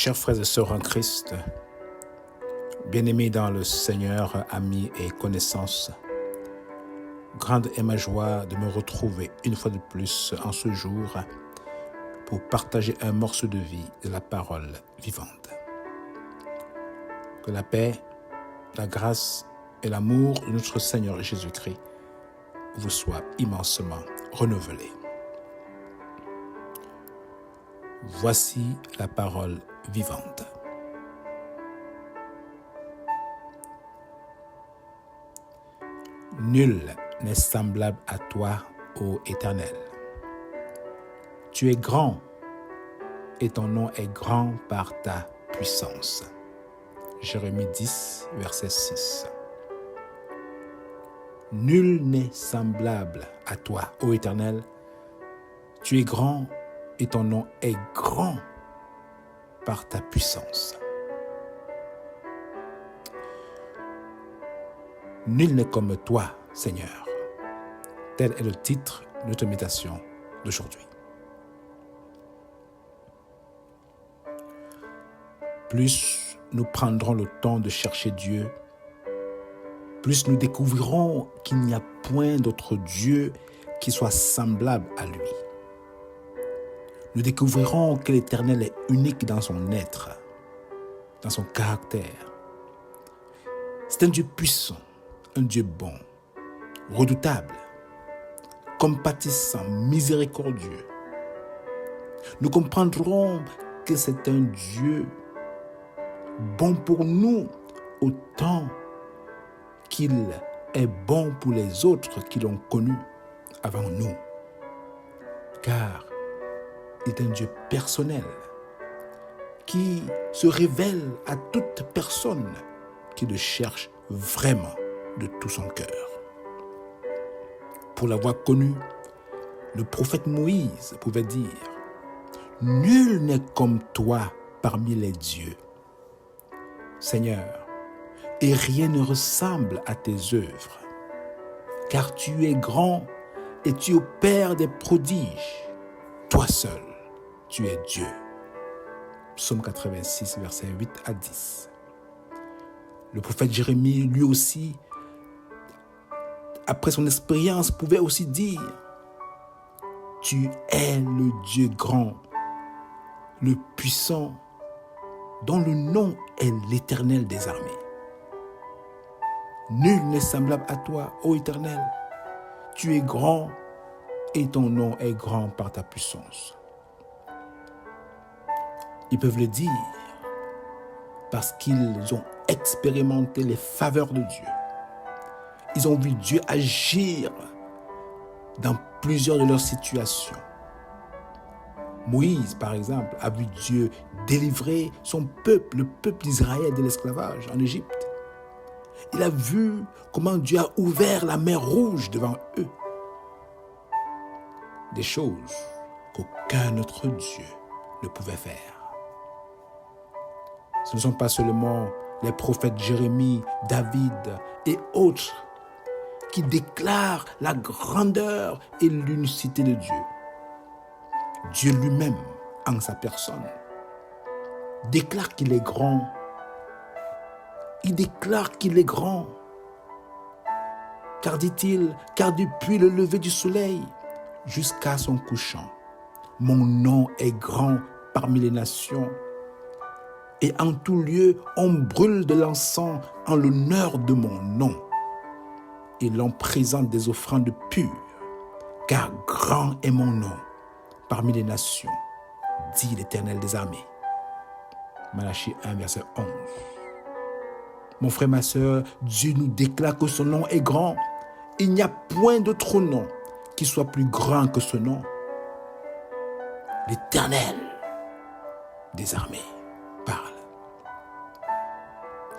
Chers frères et sœurs en Christ, bien-aimés dans le Seigneur, amis et connaissances, grande est ma joie de me retrouver une fois de plus en ce jour pour partager un morceau de vie de la parole vivante. Que la paix, la grâce et l'amour de notre Seigneur Jésus-Christ vous soient immensement renouvelés. Voici la parole vivante. Nul n'est semblable à toi, ô Éternel. Tu es grand, et ton nom est grand par ta puissance. Jérémie 10, verset 6. Nul n'est semblable à toi, ô Éternel. Tu es grand, et ton nom est grand par ta puissance. Nul n'est comme toi, Seigneur. Tel est le titre de notre méditation d'aujourd'hui. Plus nous prendrons le temps de chercher Dieu, plus nous découvrirons qu'il n'y a point d'autre Dieu qui soit semblable à lui. Nous découvrirons que l'Éternel est unique dans son être, dans son caractère. C'est un Dieu puissant, un Dieu bon, redoutable, compatissant, miséricordieux. Nous comprendrons que c'est un Dieu bon pour nous autant qu'il est bon pour les autres qui l'ont connu avant nous. Car il est un Dieu personnel qui se révèle à toute personne qui le cherche vraiment de tout son cœur. Pour l'avoir connu, le prophète Moïse pouvait dire « Nul n'est comme toi parmi les dieux, Seigneur, et rien ne ressemble à tes œuvres, car tu es grand et tu opères des prodiges. Toi seul, tu es Dieu. » Psaume 86, versets 8 à 10. Le prophète Jérémie, lui aussi, après son expérience, pouvait aussi dire « Tu es le Dieu grand, le puissant, dont le nom est l'Éternel des armées. Nul n'est semblable à toi, ô Éternel. Tu es grand et ton nom est grand par ta puissance. » Ils peuvent le dire parce qu'ils ont expérimenté les faveurs de Dieu. Ils ont vu Dieu agir dans plusieurs de leurs situations. Moïse, par exemple, a vu Dieu délivrer son peuple, le peuple d'Israël, de l'esclavage en Égypte. Il a vu comment Dieu a ouvert la mer Rouge devant eux. Des choses qu'aucun autre Dieu ne pouvait faire. Ce ne sont pas seulement les prophètes Jérémie, David et autres qui déclarent la grandeur et l'unicité de Dieu. Dieu lui-même, en sa personne, déclare qu'il est grand. Il déclare qu'il est grand. Car dit-il, car depuis le lever du soleil jusqu'à son couchant, mon nom est grand parmi les nations. Et en tout lieu, on brûle de l'encens en l'honneur de mon nom. Et l'on présente des offrandes pures, car grand est mon nom parmi les nations, dit l'Éternel des armées. Malachie 1, verset 11. Mon frère, ma sœur, Dieu nous déclare que son nom est grand. Il n'y a point d'autre nom qui soit plus grand que ce nom. L'Éternel des armées parle.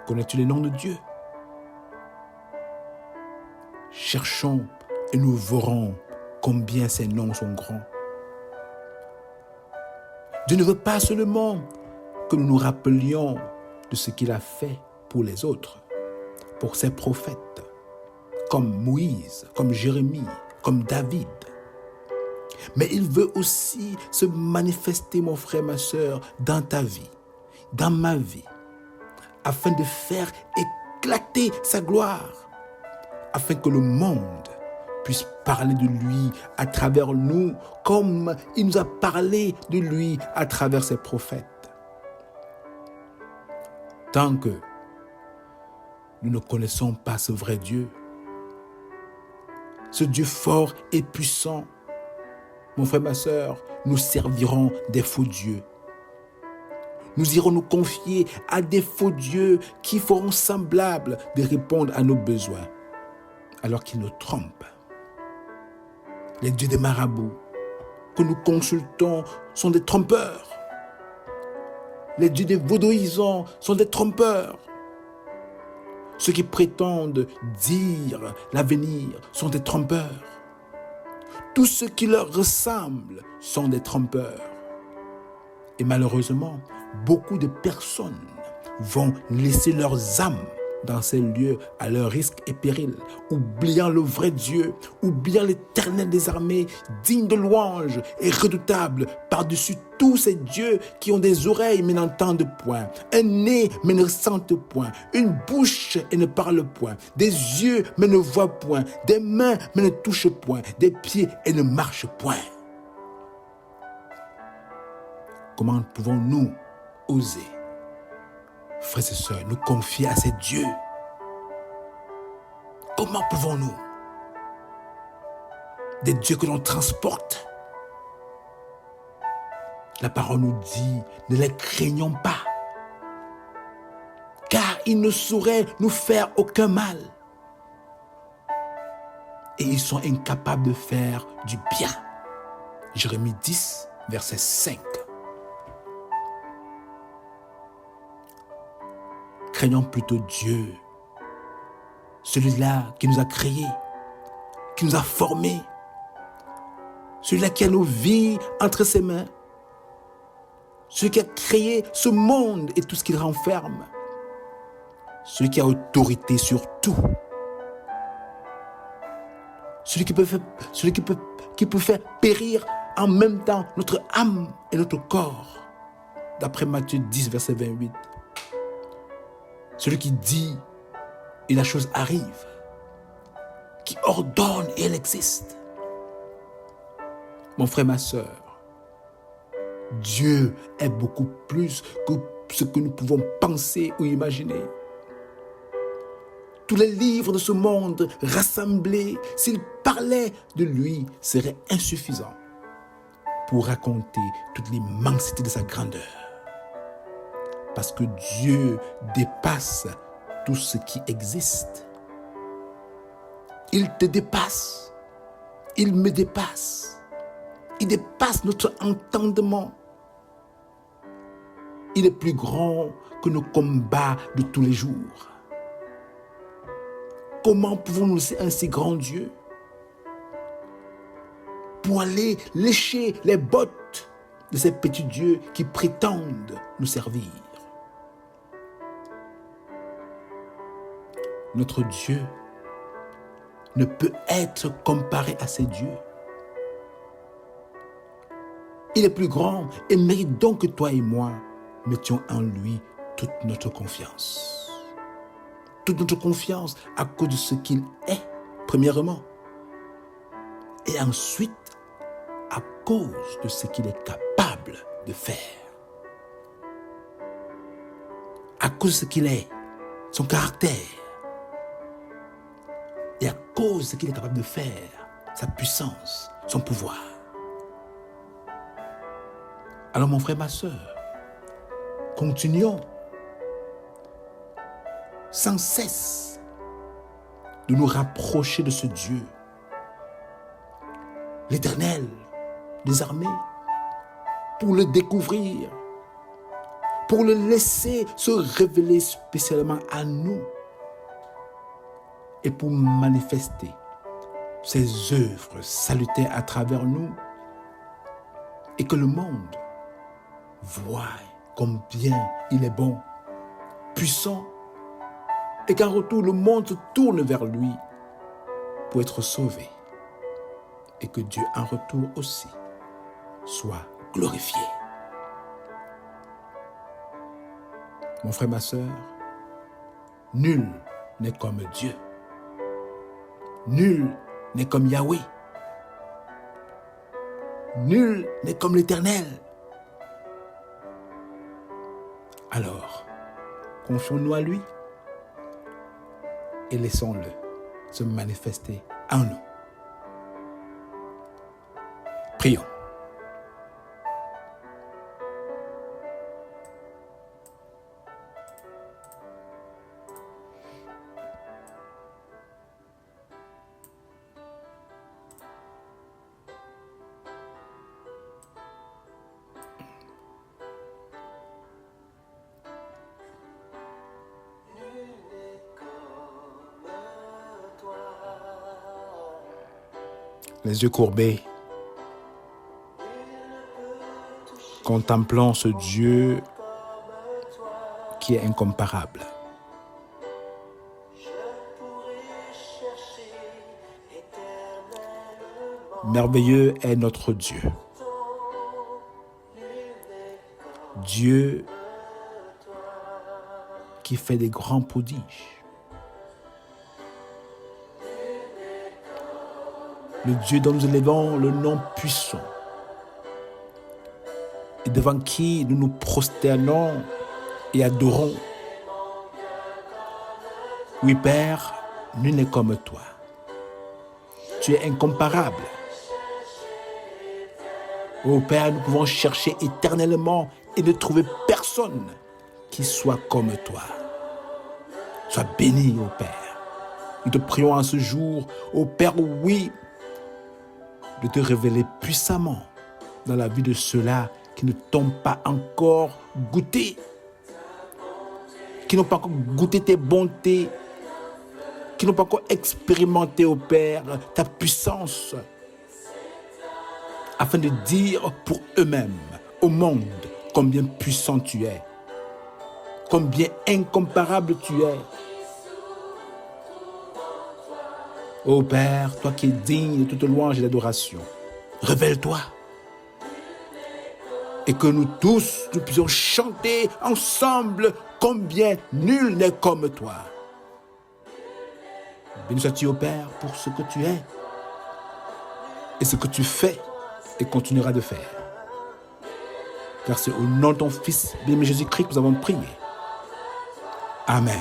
Connais-tu les noms de Dieu? Cherchons et nous verrons combien ces noms sont grands. Dieu ne veut pas seulement que nous nous rappelions de ce qu'il a fait pour les autres, pour ses prophètes, comme Moïse, comme Jérémie, comme David. Mais il veut aussi se manifester, mon frère, ma sœur, dans ta vie. dans ma vie, afin de faire éclater sa gloire, afin que le monde puisse parler de lui à travers nous, comme il nous a parlé de lui à travers ses prophètes. Tant que nous ne connaissons pas ce vrai Dieu, ce Dieu fort et puissant, mon frère, ma sœur, nous servirons des faux dieux. Nous irons nous confier à des faux dieux qui feront semblable de répondre à nos besoins, alors qu'ils nous trompent. Les dieux des marabouts que nous consultons sont des trompeurs. Les dieux des vaudouisants sont des trompeurs. Ceux qui prétendent dire l'avenir sont des trompeurs. Tous ceux qui leur ressemblent sont des trompeurs. Et malheureusement, beaucoup de personnes vont laisser leurs âmes dans ces lieux à leur risque et péril, oubliant le vrai Dieu, oubliant l'Éternel des armées, digne de louange et redoutable par-dessus tous ces dieux qui ont des oreilles mais n'entendent point, un nez mais ne sentent point, une bouche et ne parlent point, des yeux mais ne voient point, des mains mais ne touchent point, des pieds et ne marchent point. Comment pouvons-nous oser, frères et sœurs, nous confier à ces dieux? Comment pouvons-nous, des dieux que l'on transporte? La parole nous dit, ne les craignons pas, car ils ne sauraient nous faire aucun mal. Et ils sont incapables de faire du bien. Jérémie 10, verset 5. Craignons plutôt Dieu, celui-là qui nous a créés, qui nous a formés, celui-là qui a nos vies entre ses mains, celui qui a créé ce monde et tout ce qu'il renferme, celui qui a autorité sur tout, celui qui peut faire périr en même temps notre âme et notre corps, d'après Matthieu 10, verset 28. Celui qui dit et la chose arrive, qui ordonne et elle existe. Mon frère, ma sœur, Dieu est beaucoup plus que ce que nous pouvons penser ou imaginer. Tous les livres de ce monde rassemblés, s'ils parlaient de lui, seraient insuffisants pour raconter toute l'immensité de sa grandeur. Parce que Dieu dépasse tout ce qui existe. Il te dépasse. Il me dépasse. Il dépasse notre entendement. Il est plus grand que nos combats de tous les jours. Comment pouvons-nous laisser un si grand Dieu pour aller lécher les bottes de ces petits dieux qui prétendent nous servir? Notre Dieu ne peut être comparé à ces dieux. Il est plus grand et mérite donc que toi et moi mettions en lui toute notre confiance. Toute notre confiance à cause de ce qu'il est, premièrement. Et ensuite, à cause de ce qu'il est capable de faire. À cause de ce qu'il est, son caractère. Et à cause de ce qu'il est capable de faire, sa puissance, son pouvoir. Alors mon frère, ma sœur, continuons sans cesse de nous rapprocher de ce Dieu, l'Éternel des armées, pour le découvrir, pour le laisser se révéler spécialement à nous et pour manifester ses œuvres salutaires à travers nous et que le monde voit combien il est bon, puissant, et qu'en retour, le monde se tourne vers lui pour être sauvé. Et que Dieu, en retour aussi, soit glorifié. Mon frère, ma sœur, nul n'est comme Dieu. Nul n'est comme Yahweh. Nul n'est comme l'Éternel. Alors, confions-nous à lui et laissons-le se manifester en nous. Prions. Les yeux courbés, contemplant ce Dieu qui est incomparable. Merveilleux est notre Dieu. Dieu qui fait des grands prodiges. Le Dieu dont nous élevons le nom puissant et devant qui nous nous prosternons et adorons. Oui, Père, nul n'est comme toi. Tu es incomparable. Oh Père, nous pouvons chercher éternellement et ne trouver personne qui soit comme toi. Sois béni, oh Père. Nous te prions en ce jour, oh Père, oui, de te révéler puissamment dans la vie de ceux-là qui ne t'ont pas encore goûté, qui n'ont pas encore goûté tes bontés, qui n'ont pas encore expérimenté, ô Père, ta puissance, afin de dire pour eux-mêmes, au monde, combien puissant tu es, combien incomparable tu es. Ô Père, toi qui es digne de toute louange et d'adoration, révèle-toi. Et que nous tous, nous puissions chanter ensemble combien nul n'est comme toi. Béni sois-tu, ô Père, pour ce que tu es et ce que tu fais et continueras de faire. Car c'est au nom de ton Fils, bien-aimé Jésus-Christ, que nous avons prié. Amen.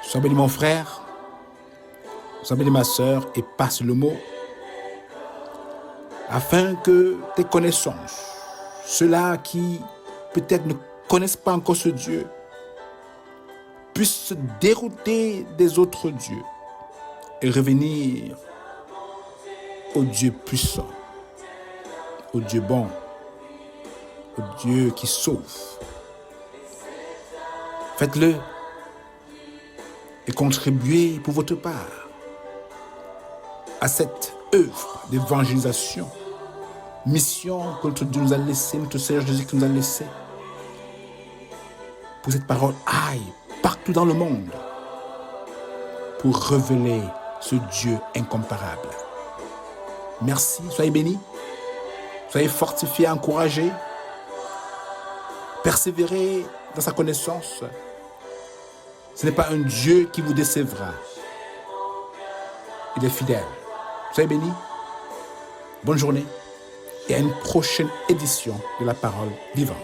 Sois béni mon frère, sois béni ma sœur et passe le mot afin que tes connaissances, ceux-là qui peut-être ne connaissent pas encore ce Dieu, puissent se dérouter des autres dieux et revenir au Dieu puissant, au Dieu bon, au Dieu qui sauve. Faites-le et contribuez pour votre part à cette œuvre d'évangélisation, mission que notre Dieu nous a laissée, notre Seigneur Jésus nous a laissée, pour cette parole aille partout dans le monde pour révéler ce Dieu incomparable. Merci, soyez bénis, soyez fortifiés, encouragés, persévérez dans sa connaissance. Ce n'est pas un Dieu qui vous décevra. Il est fidèle. Soyez bénis. Bonne journée et à une prochaine édition de la parole vivante.